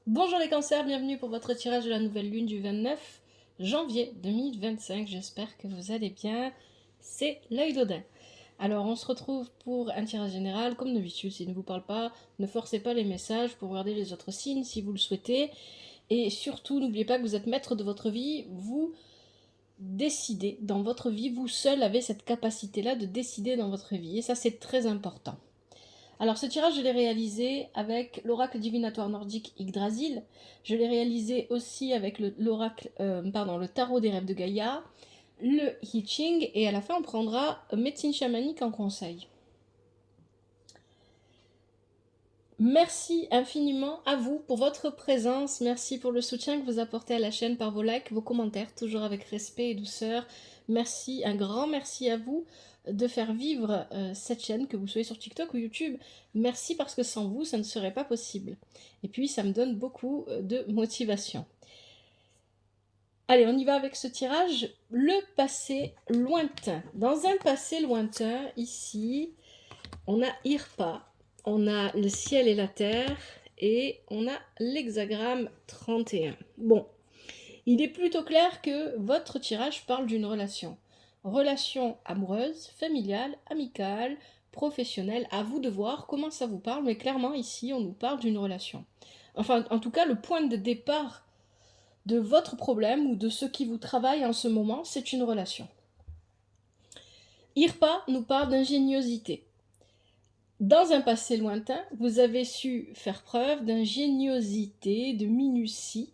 Bonjour les cancers, bienvenue pour votre tirage de la nouvelle lune du 29 janvier 2025. J'espère que vous allez bien. C'est l'œil d'Odin. Alors on se retrouve pour un tirage général. Comme d'habitude, s'il ne vous parle pas, ne forcez pas les messages pour regarder les autres signes si vous le souhaitez. Et surtout, n'oubliez pas que vous êtes maître de votre vie. Vous décidez dans votre vie. Vous seul avez cette capacité-là de décider dans votre vie. Et ça, c'est très important. Alors ce tirage, je l'ai réalisé avec l'oracle divinatoire nordique Yggdrasil. Je l'ai réalisé aussi avec le tarot des rêves de Gaïa, le I Ching, et à la fin on prendra médecine chamanique en conseil. Merci infiniment à vous pour votre présence, merci pour le soutien que vous apportez à la chaîne par vos likes, vos commentaires, toujours avec respect et douceur. Merci, un grand merci à vous de faire vivre cette chaîne, que vous soyez sur TikTok ou YouTube. Merci parce que sans vous, ça ne serait pas possible. Et puis, ça me donne beaucoup de motivation. Allez, on y va avec ce tirage. Le passé lointain. Dans un passé lointain, ici, on a Irpa, on a le ciel et la terre, et on a l'hexagramme 31. Bon, il est plutôt clair que votre tirage parle d'une relation. Relation amoureuse, familiale, amicale, professionnelle. À vous de voir comment ça vous parle, mais clairement ici on nous parle d'une relation. Enfin, en tout cas, le point de départ de votre problème ou de ce qui vous travaille en ce moment, c'est une relation. Irpa nous parle d'ingéniosité. Dans un passé lointain, vous avez su faire preuve d'ingéniosité, de minutie,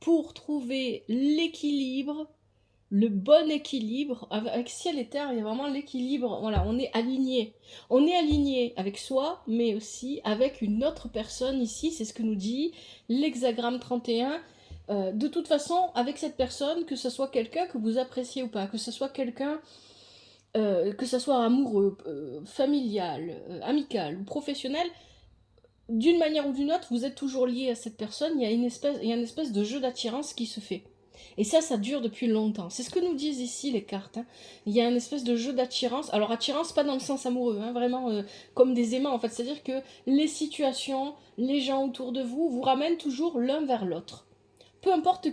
pour trouver l'équilibre, le bon équilibre. Avec ciel et terre, il y a vraiment l'équilibre. Voilà, on est aligné. On est aligné avec soi, mais aussi avec une autre personne ici. C'est ce que nous dit l'hexagramme 31. De toute façon, avec cette personne, que ce soit quelqu'un que vous appréciez ou pas, que ce soit quelqu'un, que ce soit amoureux, familial, amical ou professionnel, d'une manière ou d'une autre, vous êtes toujours lié à cette personne. Il y a une espèce de jeu d'attirance qui se fait. Et ça dure depuis longtemps. C'est ce que nous disent ici les cartes. Hein. Il y a une espèce de jeu d'attirance. Alors attirance pas dans le sens amoureux, hein, vraiment comme des aimants en fait. C'est-à-dire que les situations, les gens autour de vous vous ramènent toujours l'un vers l'autre. Peu importe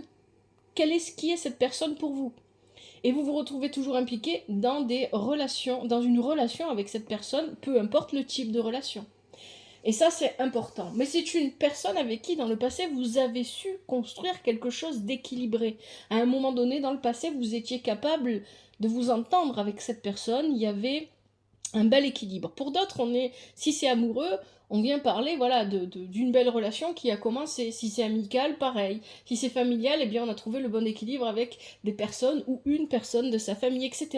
qui est cette personne pour vous. Et vous vous retrouvez toujours impliqué dans des relations, dans une relation avec cette personne, peu importe le type de relation. Et ça, c'est important. Mais c'est une personne avec qui, dans le passé, vous avez su construire quelque chose d'équilibré. À un moment donné, dans le passé, vous étiez capable de vous entendre avec cette personne. Il y avait un bel équilibre. Pour d'autres, si c'est amoureux, on vient parler voilà, d'une belle relation qui a commencé. Si c'est amical, pareil. Si c'est familial, eh bien, on a trouvé le bon équilibre avec des personnes ou une personne de sa famille, etc.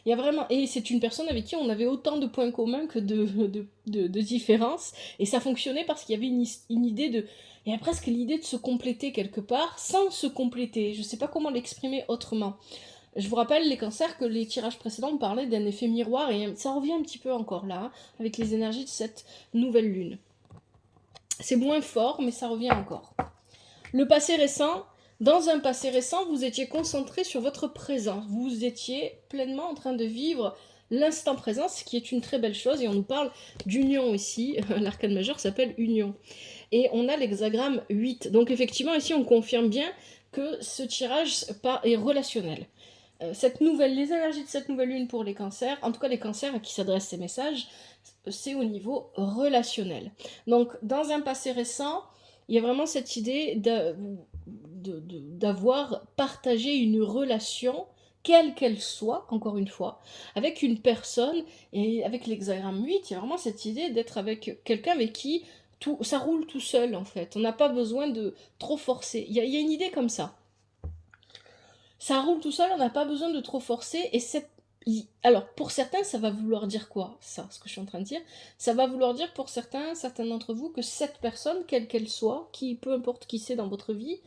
Il y a vraiment, et c'est une personne avec qui on avait autant de points communs que de différences, et ça fonctionnait parce qu'il y avait une idée de... Il y a presque l'idée de se compléter quelque part, sans se compléter. Je ne sais pas comment l'exprimer autrement. Je vous rappelle, les cancers, que les tirages précédents parlaient d'un effet miroir, et ça revient un petit peu encore là, avec les énergies de cette nouvelle lune. C'est moins fort, mais ça revient encore. Le passé récent, dans un passé récent, vous étiez concentré sur votre présent. Vous étiez pleinement en train de vivre l'instant présent, ce qui est une très belle chose, et on nous parle d'union ici. L'arcane majeur s'appelle union. Et on a l'hexagramme 8. Donc effectivement, ici, on confirme bien que ce tirage est relationnel. Les énergies de cette nouvelle lune pour les cancers, en tout cas les cancers à qui s'adressent ces messages, c'est au niveau relationnel. Donc dans un passé récent, il y a vraiment cette idée d'avoir partagé une relation, quelle qu'elle soit, encore une fois, avec une personne, et avec l'hexagramme 8, il y a vraiment cette idée d'être avec quelqu'un avec qui ça roule tout seul en fait. On n'a pas besoin de trop forcer. Il y a une idée comme ça. Ça roule tout seul, on n'a pas besoin de trop forcer. Alors, pour certains, ça va vouloir dire quoi, ça, ce que je suis en train de dire? Ça va vouloir dire pour certains d'entre vous, que cette personne, quelle qu'elle soit, peu importe qui c'est dans votre vie,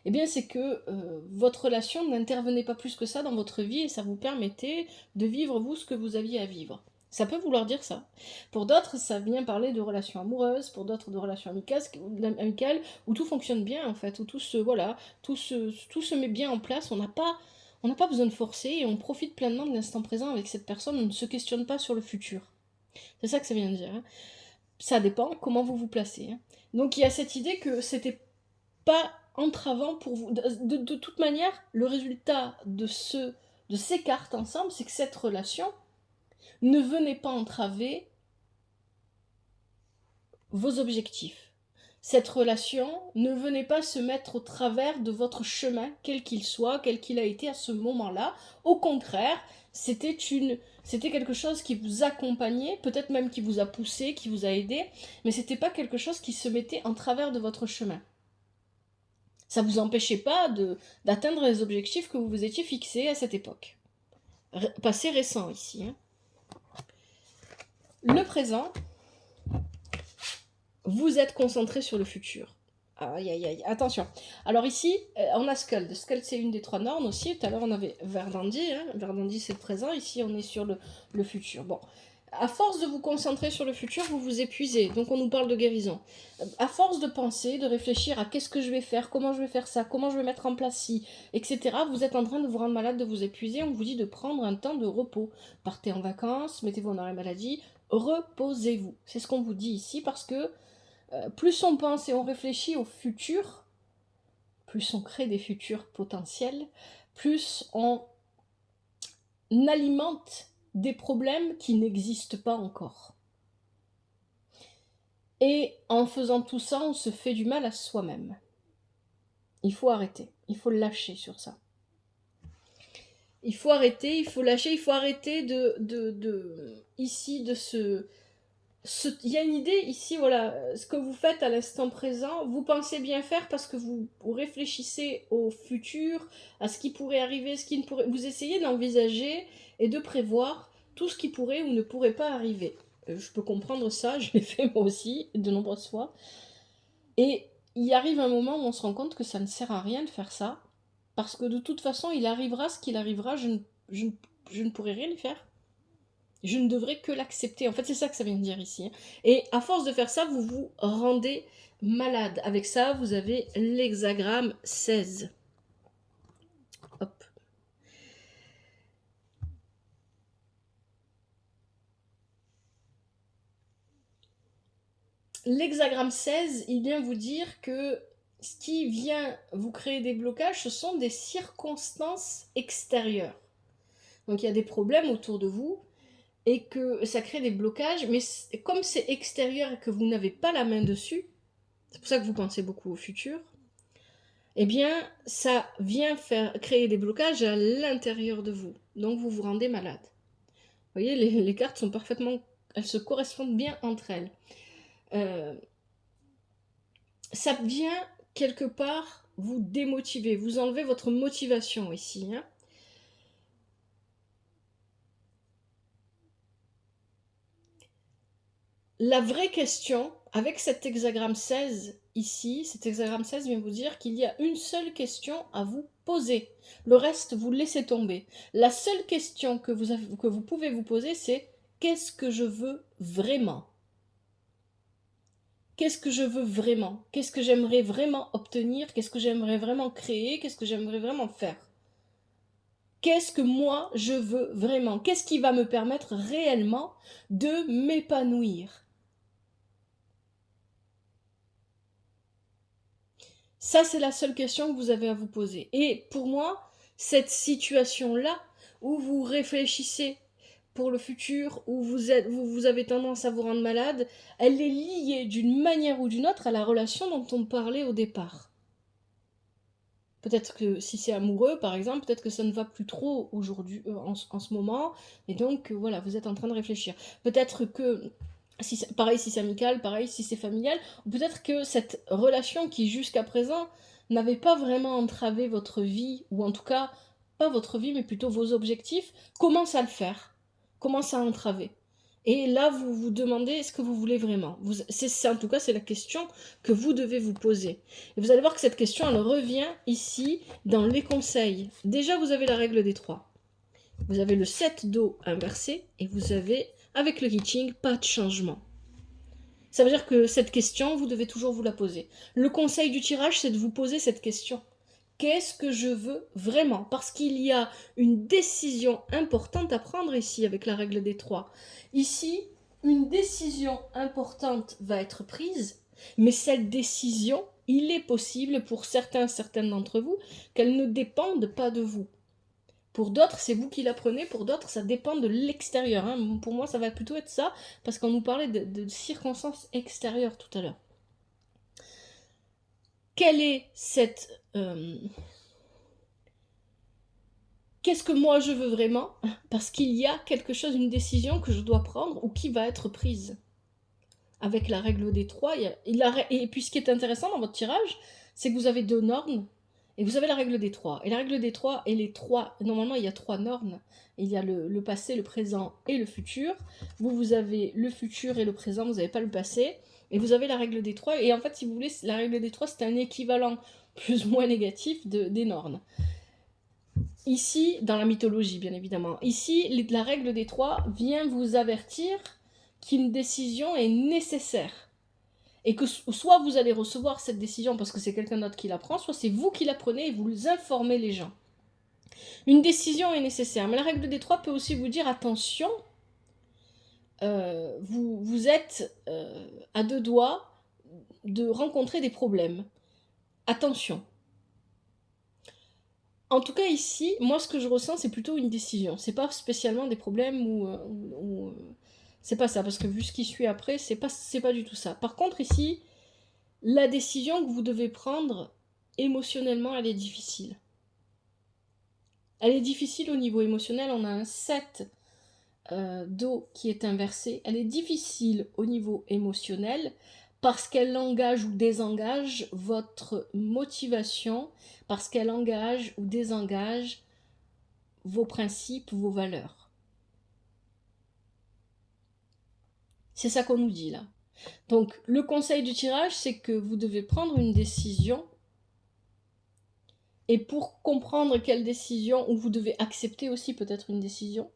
eh bien c'est que votre relation n'intervenait pas plus que ça dans votre vie, et ça vous permettait de vivre, vous, ce que vous aviez à vivre. Ça peut vouloir dire ça. Pour d'autres, ça vient parler de relations amoureuses, pour d'autres de relations amicales, où tout fonctionne bien en fait, où tout se met bien en place. On n'a pas besoin de forcer, et on profite pleinement de l'instant présent avec cette personne. On ne se questionne pas sur le futur. C'est ça que ça vient de dire. Hein. Ça dépend comment vous vous placez. Hein. Donc il y a cette idée que c'était pas entravant pour vous. De toute manière, le résultat de ces cartes ensemble, c'est que cette relation ne venait pas entraver vos objectifs. Cette relation ne venait pas se mettre au travers de votre chemin, quel qu'il soit, quel qu'il a été à ce moment-là. Au contraire, c'était quelque chose qui vous accompagnait, peut-être même qui vous a poussé, qui vous a aidé, mais c'était pas quelque chose qui se mettait en travers de votre chemin. Ça ne vous empêchait pas d'atteindre les objectifs que vous vous étiez fixés à cette époque. Passé récent ici. Hein. Le présent, vous êtes concentré sur le futur. Aïe, aïe, aïe. Attention. Alors ici, on a Skuld. Skuld, c'est une des 3 normes aussi. Tout à l'heure, on avait Verdandi. Hein. Verdandi, c'est le présent. Ici, on est sur le futur. Bon. À force de vous concentrer sur le futur, vous vous épuisez. Donc, on nous parle de guérison. À force de penser, de réfléchir à qu'est-ce que je vais faire, comment je vais faire ça, comment je vais mettre en place ci, etc., vous êtes en train de vous rendre malade, de vous épuiser. On vous dit de prendre un temps de repos. Partez en vacances, mettez-vous en arrêt maladie, reposez-vous. C'est ce qu'on vous dit ici parce que plus on pense et on réfléchit au futur, plus on crée des futurs potentiels, plus on alimente des problèmes qui n'existent pas encore. Et en faisant tout ça, on se fait du mal à soi-même. Il faut arrêter, il faut lâcher sur ça. Il faut arrêter, il faut lâcher, il faut arrêter il y a une idée ici, voilà, ce que vous faites à l'instant présent, vous pensez bien faire parce que vous réfléchissez au futur, à ce qui pourrait arriver, ce qui ne pourrait... Vous essayez d'envisager et de prévoir tout ce qui pourrait ou ne pourrait pas arriver. Je peux comprendre ça, je l'ai fait moi aussi, de nombreuses fois. Et il arrive un moment où on se rend compte que ça ne sert à rien de faire ça, parce que de toute façon, il arrivera ce qu'il arrivera, je ne pourrai rien y faire. Je ne devrais que l'accepter. En fait, c'est ça que ça vient de dire ici. Et à force de faire ça, vous vous rendez malade. Avec ça, vous avez l'hexagramme 16. Hop. L'hexagramme 16, il vient vous dire que ce qui vient vous créer des blocages, ce sont des circonstances extérieures. Donc il y a des problèmes autour de vous, et que ça crée des blocages, mais comme c'est extérieur et que vous n'avez pas la main dessus, c'est pour ça que vous pensez beaucoup au futur, eh bien, ça vient créer des blocages à l'intérieur de vous. Donc, vous vous rendez malade. Vous voyez, les cartes sont parfaitement... Elles se correspondent bien entre elles. Ça vient, quelque part, vous démotiver, vous enlever votre motivation ici, hein. La vraie question, avec cet hexagramme 16 ici, cet hexagramme 16 vient vous dire qu'il y a une seule question à vous poser. Le reste, vous laissez tomber. La seule question que vous pouvez vous poser, c'est « Qu'est-ce que je veux vraiment ?» Qu'est-ce que je veux vraiment? Qu'est-ce que j'aimerais vraiment obtenir? Qu'est-ce que j'aimerais vraiment créer? Qu'est-ce que j'aimerais vraiment faire? Qu'est-ce que moi, je veux vraiment? Qu'est-ce qui va me permettre réellement de m'épanouir? Ça, c'est la seule question que vous avez à vous poser. Et pour moi, cette situation-là, où vous réfléchissez pour le futur, où vous avez tendance à vous rendre malade, elle est liée d'une manière ou d'une autre à la relation dont on parlait au départ. Peut-être que si c'est amoureux, par exemple, peut-être que ça ne va plus trop aujourd'hui, en ce moment, et donc voilà, vous êtes en train de réfléchir. Peut-être que pareil si c'est amical, pareil si c'est familial, ou peut-être que cette relation qui jusqu'à présent n'avait pas vraiment entravé votre vie, ou en tout cas, pas votre vie, mais plutôt vos objectifs, commence à le faire, commence à entraver. Et là, vous vous demandez, est-ce que vous voulez vraiment? En tout cas, c'est la question que vous devez vous poser. Et vous allez voir que cette question, elle revient ici, dans les conseils. Déjà, vous avez la règle des 3. Vous avez le 7 d'eau inversé, et vous avez... Avec le hitching, pas de changement. Ça veut dire que cette question, vous devez toujours vous la poser. Le conseil du tirage, c'est de vous poser cette question. Qu'est-ce que je veux vraiment? Parce qu'il y a une décision importante à prendre ici, avec la règle des 3. Ici, une décision importante va être prise, mais cette décision, il est possible pour certaines d'entre vous qu'elles ne dépendent pas de vous. Pour d'autres, c'est vous qui l'apprenez, pour d'autres, ça dépend de l'extérieur. Hein. Pour moi, ça va plutôt être ça, parce qu'on nous parlait de circonstances extérieures tout à l'heure. Quelle est cette... Qu'est-ce que moi je veux vraiment? Parce qu'il y a quelque chose, une décision que je dois prendre ou qui va être prise. Avec la règle des 3, et puis ce qui est intéressant dans votre tirage, c'est que vous avez 2 normes, et vous avez la règle des 3. Et la règle des 3 et les 3, normalement il y a 3 normes. Il y a le passé, le présent et le futur. Vous avez le futur et le présent, vous n'avez pas le passé. Et vous avez la règle des 3. Et en fait, si vous voulez, la règle des 3, c'est un équivalent plus ou moins négatif des normes. Ici, dans la mythologie, bien évidemment. Ici, la règle des 3 vient vous avertir qu'une décision est nécessaire. Et que soit vous allez recevoir cette décision parce que c'est quelqu'un d'autre qui la prend, soit c'est vous qui la prenez et vous informez les gens. Une décision est nécessaire. Mais la règle des 3 peut aussi vous dire, attention, vous êtes à 2 doigts de rencontrer des problèmes. Attention. En tout cas ici, moi ce que je ressens c'est plutôt une décision. C'est pas spécialement des problèmes ou c'est pas ça, parce que vu ce qui suit après, c'est pas du tout ça. Par contre ici, la décision que vous devez prendre émotionnellement, elle est difficile. Elle est difficile au niveau émotionnel, on a un 7 d'eau qui est inversé. Elle est difficile au niveau émotionnel parce qu'elle engage ou désengage votre motivation, parce qu'elle engage ou désengage vos principes, vos valeurs. C'est ça qu'on nous dit là. Donc le conseil du tirage, c'est que vous devez prendre une décision, et pour comprendre quelle décision, ou vous devez accepter aussi peut-être une décision,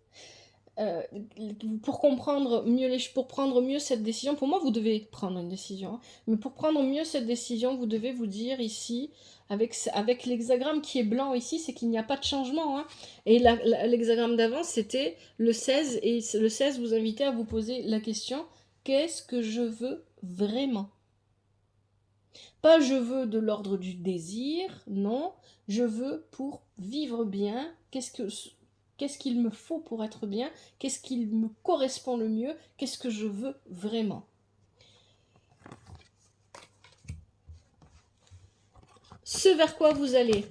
pour prendre mieux cette décision, pour moi vous devez prendre une décision, hein, mais pour prendre mieux cette décision, vous devez vous dire ici, avec l'hexagramme qui est blanc ici, c'est qu'il n'y a pas de changement, hein, et l'hexagramme d'avant c'était le 16, et le 16 vous invitait à vous poser la question, qu'est-ce que je veux vraiment? Pas je veux de l'ordre du désir, non, je veux pour vivre bien, qu'est-ce qu'il me faut pour être bien? Qu'est-ce qui me correspond le mieux? Qu'est-ce que je veux vraiment? Ce vers quoi vous allez?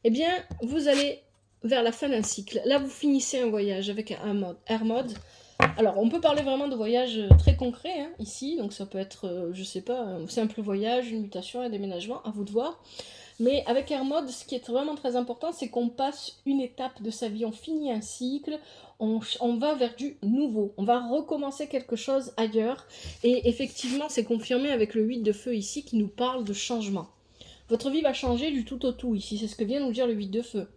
Eh bien, vous allez vers la fin d'un cycle. Là, vous finissez un voyage avec un Hermode. Alors, on peut parler vraiment de voyage très concret, hein, ici. Donc, ça peut être, je sais pas, un simple voyage, une mutation, un déménagement, à vous de voir. Mais avec Hermode, ce qui est vraiment très important, c'est qu'on passe une étape de sa vie. On finit un cycle, on va vers du nouveau. On va recommencer quelque chose ailleurs. Et effectivement, c'est confirmé avec le 8 de feu ici qui nous parle de changement. Votre vie va changer du tout au tout ici. C'est ce que vient nous dire le 8 de feu.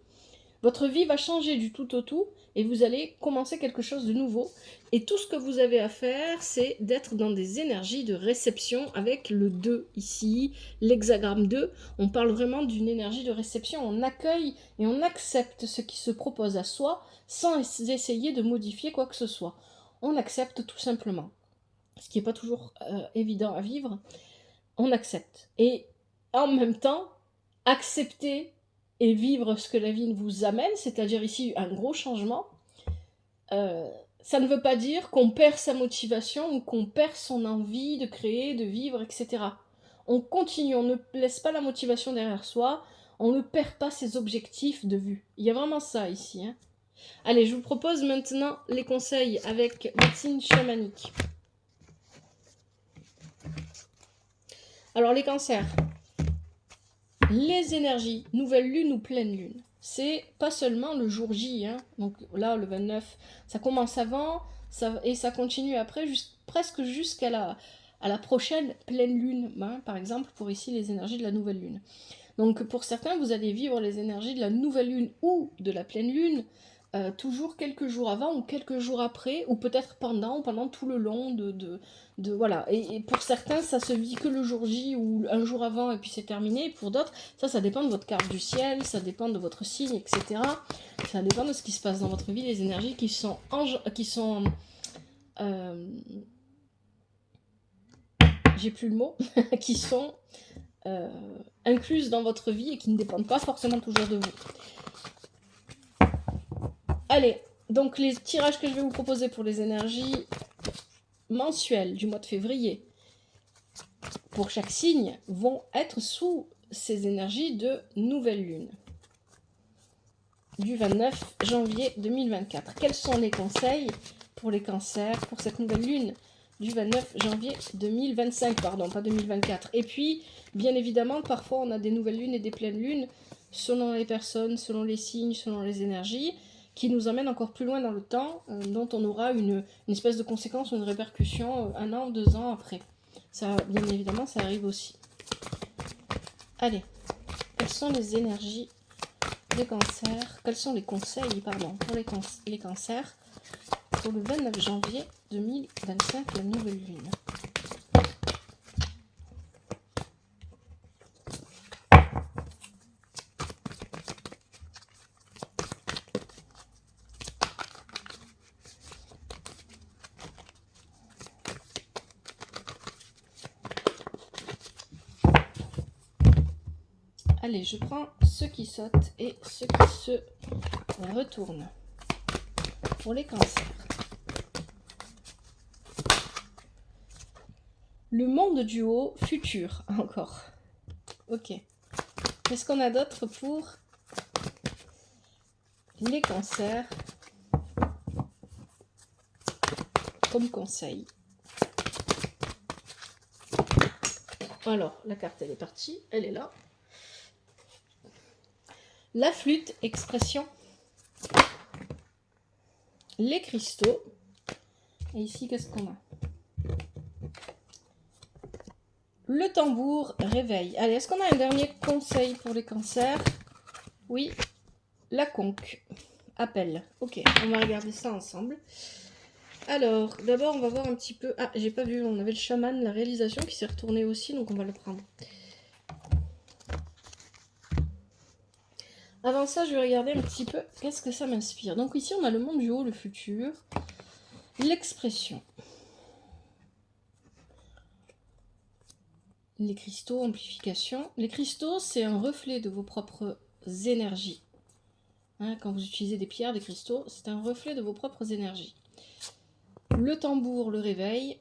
Votre vie va changer du tout au tout et vous allez commencer quelque chose de nouveau. Et tout ce que vous avez à faire, c'est d'être dans des énergies de réception avec le 2 ici, l'hexagramme 2. On parle vraiment d'une énergie de réception. On accueille et on accepte ce qui se propose à soi sans essayer de modifier quoi que ce soit. On accepte tout simplement. Ce qui n'est pas toujours évident à vivre. On accepte. Et en même temps, accepter et vivre ce que la vie vous amène, c'est-à-dire ici un gros changement, ça ne veut pas dire qu'on perd sa motivation ou qu'on perd son envie de créer, de vivre, etc. On continue, on ne laisse pas la motivation derrière soi, on ne perd pas ses objectifs de vue. Il y a vraiment ça ici. Hein. Allez, je vous propose maintenant les conseils avec médecine chamanique. Alors les cancers. Les énergies, nouvelle lune ou pleine lune, c'est pas seulement le jour J, hein. Donc là le 29, ça commence avant et ça continue après, presque jusqu'à la prochaine pleine lune, hein, par exemple pour ici les énergies de la nouvelle lune. Donc pour certains, vous allez vivre les énergies de la nouvelle lune ou de la pleine lune, toujours quelques jours avant ou quelques jours après, ou peut-être pendant tout le long de voilà. Et pour certains, ça se vit que le jour J ou un jour avant et puis c'est terminé. Pour d'autres, ça dépend de votre carte du ciel, ça dépend de votre signe, etc. Ça dépend de ce qui se passe dans votre vie, les énergies qui sont j'ai plus le mot, qui sont incluses dans votre vie et qui ne dépendent pas forcément toujours de vous. Allez, donc les tirages que je vais vous proposer pour les énergies mensuelles du mois de février, pour chaque signe, vont être sous ces énergies de nouvelle lune du 29 janvier 2024. Quels sont les conseils pour les cancers pour cette nouvelle lune du 29 janvier 2025, pardon, pas 2024. Et puis, bien évidemment, parfois on a des nouvelles lunes et des pleines lunes, selon les personnes, selon les signes, selon les énergies, qui nous emmènent encore plus loin dans le temps, dont on aura une espèce de conséquence ou une répercussion 1 an, 2 ans après. Ça, bien évidemment, ça arrive aussi. Allez, quelles sont les énergies des cancers? Quels sont les conseils, pardon, pour les cancers pour le 29 janvier 2025, la nouvelle lune? Allez, je prends ceux qui sautent et ceux qui se retournent pour les cancers. Le monde du haut, futur, encore. Ok. Qu'est-ce qu'on a d'autre pour les cancers comme conseil? Alors, la carte, elle est partie, elle est là. La flûte, expression. Les cristaux. Et ici, qu'est-ce qu'on a? Le tambour, réveil. Allez, est-ce qu'on a un dernier conseil pour les cancers? Oui, la conque. Appel. Ok, on va regarder ça ensemble. Alors, d'abord, on va voir un petit peu... Ah, j'ai pas vu, on avait le chaman, la réalisation qui s'est retournée aussi, donc on va le prendre. Avant ça, je vais regarder un petit peu qu'est-ce que ça m'inspire. Donc ici, on a le monde du haut, le futur, l'expression. Les cristaux, amplification. Les cristaux, c'est un reflet de vos propres énergies. Hein, quand vous utilisez des pierres, des cristaux, c'est un reflet de vos propres énergies. Le tambour, le réveil.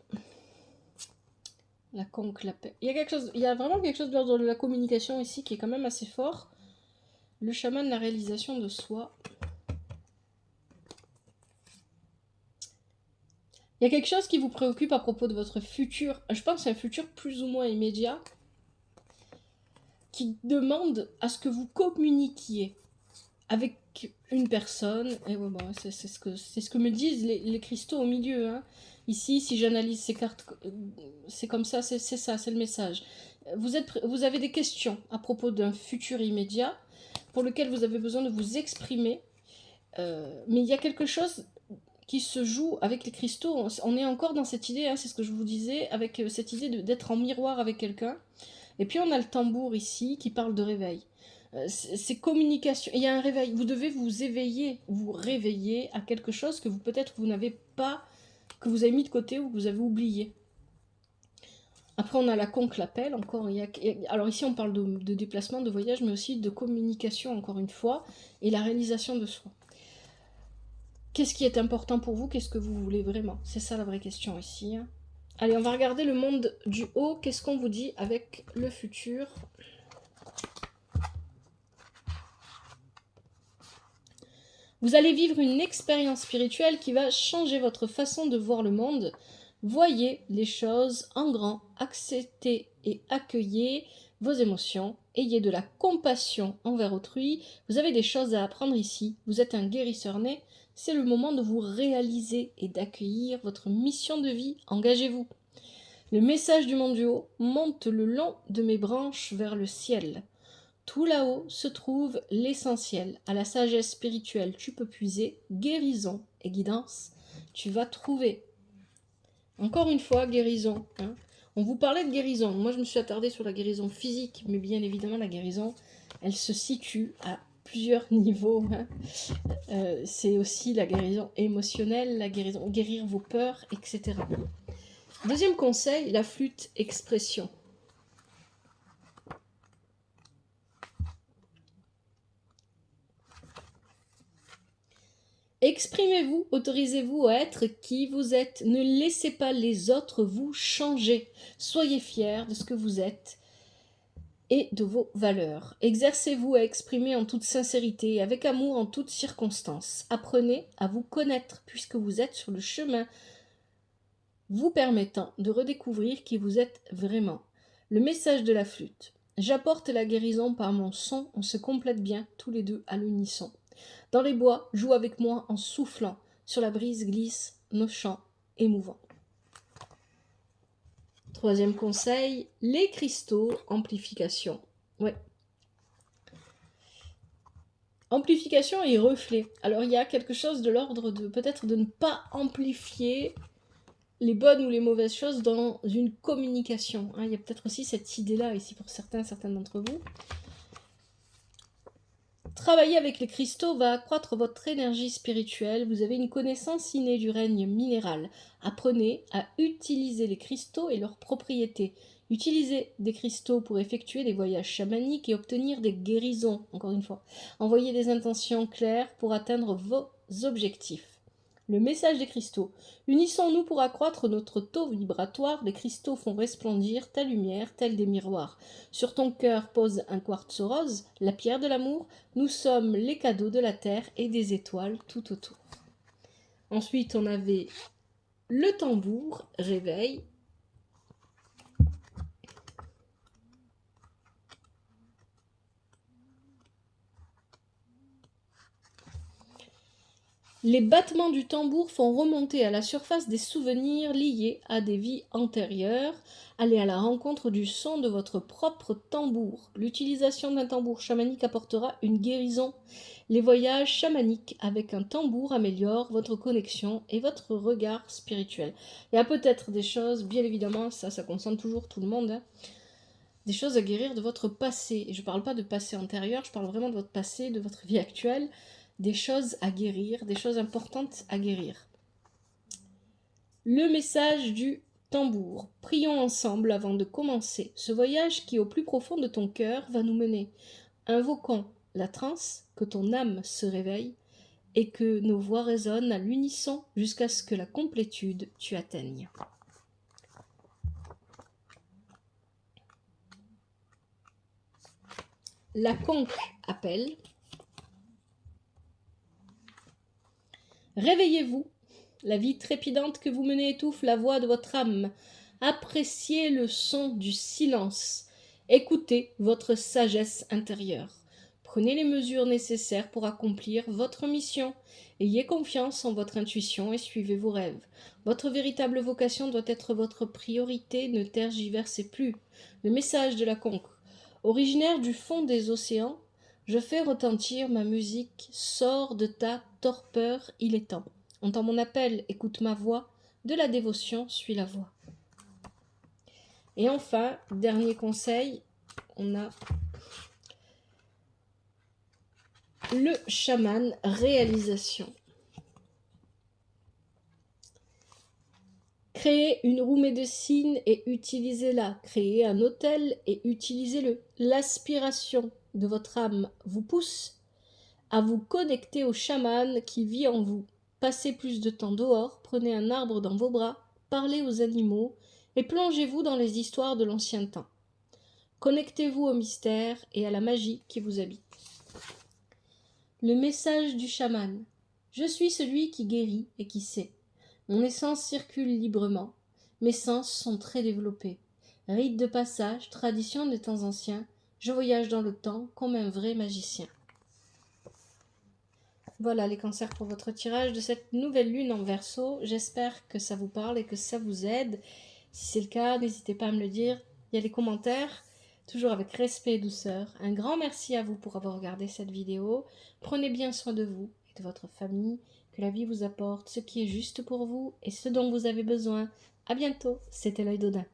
La conque, la paix. Il y a vraiment quelque chose de l'ordre de la communication ici qui est quand même assez fort. Le chaman, la réalisation de soi. Il y a quelque chose qui vous préoccupe à propos de votre futur. Je pense que c'est un futur plus ou moins immédiat qui demande à ce que vous communiquiez avec une personne. Et ouais, bon, c'est ce que me disent les cristaux au milieu. Hein. Ici, si j'analyse ces cartes, c'est comme ça, c'est ça, c'est le message. Vous avez des questions à propos d'un futur immédiat pour lequel vous avez besoin de vous exprimer. Mais il y a quelque chose qui se joue avec les cristaux. On est encore dans cette idée, hein, c'est ce que je vous disais, avec cette idée d'être en miroir avec quelqu'un. Et puis on a le tambour ici qui parle de réveil. C'est communication. Il y a un réveil. Vous devez vous éveiller, vous réveiller à quelque chose que peut-être vous n'avez pas, que vous avez mis de côté ou que vous avez oublié. Après, on a la conque, l'appel, encore. Alors ici, on parle de déplacement, de voyage, mais aussi de communication, encore une fois, et la réalisation de soi. Qu'est-ce qui est important pour vous? Qu'est-ce que vous voulez vraiment? C'est ça la vraie question ici. Hein. Allez, on va regarder le monde du haut. Qu'est-ce qu'on vous dit avec le futur? Vous allez vivre une expérience spirituelle qui va changer votre façon de voir le monde. Voyez les choses en grand, acceptez et accueillez vos émotions, ayez de la compassion envers autrui. Vous avez des choses à apprendre ici. Vous êtes un guérisseur né. C'est le moment de vous réaliser et d'accueillir votre mission de vie. Engagez-vous. Le message du monde du haut monte le long de mes branches vers le ciel. Tout là-haut se trouve l'essentiel. À la sagesse spirituelle, tu peux puiser. Guérison et guidance, tu vas trouver. Encore une fois, guérison. Hein. On vous parlait de guérison. Moi, je me suis attardée sur la guérison physique, mais bien évidemment, la guérison, elle se situe à plusieurs niveaux. Hein. C'est aussi la guérison émotionnelle, la guérison, guérir vos peurs, etc. Deuxième conseil, la flûte expression. Exprimez-vous, autorisez-vous à être qui vous êtes. Ne laissez pas les autres vous changer. Soyez fiers de ce que vous êtes et de vos valeurs. Exercez-vous à exprimer en toute sincérité, avec amour en toutes circonstances. Apprenez à vous connaître puisque vous êtes sur le chemin vous permettant de redécouvrir qui vous êtes vraiment. Le message de la flûte. J'apporte la guérison par mon son, on se complète bien tous les deux à l'unisson. Dans les bois, joue avec moi en soufflant, sur la brise glissent nos chants émouvants. Troisième conseil, les cristaux, amplification. Ouais. Amplification et reflet. Alors il y a quelque chose de l'ordre de peut-être de ne pas amplifier les bonnes ou les mauvaises choses dans une communication. Il y a peut-être aussi cette idée-là ici pour certains d'entre vous. Travailler avec les cristaux va accroître votre énergie spirituelle. Vous avez une connaissance innée du règne minéral. Apprenez à utiliser les cristaux et leurs propriétés. Utilisez des cristaux pour effectuer des voyages chamaniques et obtenir des guérisons, encore une fois. Envoyez des intentions claires pour atteindre vos objectifs. Le message des cristaux. Unissons-nous pour accroître notre taux vibratoire. Les cristaux font resplendir ta lumière, tels des miroirs. Sur ton cœur pose un quartz rose, la pierre de l'amour. Nous sommes les cadeaux de la terre et des étoiles tout autour. Ensuite, on avait le tambour, réveil. Les battements du tambour font remonter à la surface des souvenirs liés à des vies antérieures. Allez à la rencontre du son de votre propre tambour. L'utilisation d'un tambour chamanique apportera une guérison. Les voyages chamaniques avec un tambour améliorent votre connexion et votre regard spirituel. Il y a peut-être des choses, bien évidemment, ça concerne toujours tout le monde, des choses à guérir de votre passé. Et je ne parle pas de passé antérieur, je parle vraiment de votre passé, de votre vie actuelle. Des choses à guérir, des choses importantes à guérir. Le message du tambour. Prions ensemble avant de commencer ce voyage qui, au plus profond de ton cœur, va nous mener. Invoquons la transe, que ton âme se réveille et que nos voix résonnent à l'unisson jusqu'à ce que la complétude tu atteignes. La conque appelle. Réveillez-vous, la vie trépidante que vous menez étouffe la voix de votre âme. Appréciez le son du silence. Écoutez votre sagesse intérieure. Prenez les mesures nécessaires pour accomplir votre mission. Ayez confiance en votre intuition et suivez vos rêves. Votre véritable vocation doit être votre priorité, ne tergiversez plus. Le message de la conque. Originaire du fond des océans, je fais retentir ma musique, sors de ta torpeur, il est temps. Entends mon appel, écoute ma voix, de la dévotion suis la voix. Et enfin, dernier conseil, on a le chaman réalisation. Créez une roue médecine et utilisez-la. Créez un hôtel et utilisez-le. L'aspiration de votre âme vous pousse à vous connecter au chaman qui vit en vous. Passez plus de temps dehors, prenez un arbre dans vos bras, parlez aux animaux et plongez-vous dans les histoires de l'ancien temps. Connectez-vous au mystère et à la magie qui vous habite. Le message du chaman. Je suis celui qui guérit et qui sait. Mon essence circule librement. Mes sens sont très développés. Rite de passage, tradition des temps anciens, je voyage dans le temps comme un vrai magicien. Voilà les cancers pour votre tirage de cette nouvelle lune en Verseau. J'espère que ça vous parle et que ça vous aide. Si c'est le cas, n'hésitez pas à me le dire. Il y a les commentaires, toujours avec respect et douceur. Un grand merci à vous pour avoir regardé cette vidéo. Prenez bien soin de vous et de votre famille. Que la vie vous apporte ce qui est juste pour vous et ce dont vous avez besoin. À bientôt, c'était l'œil d'Odin.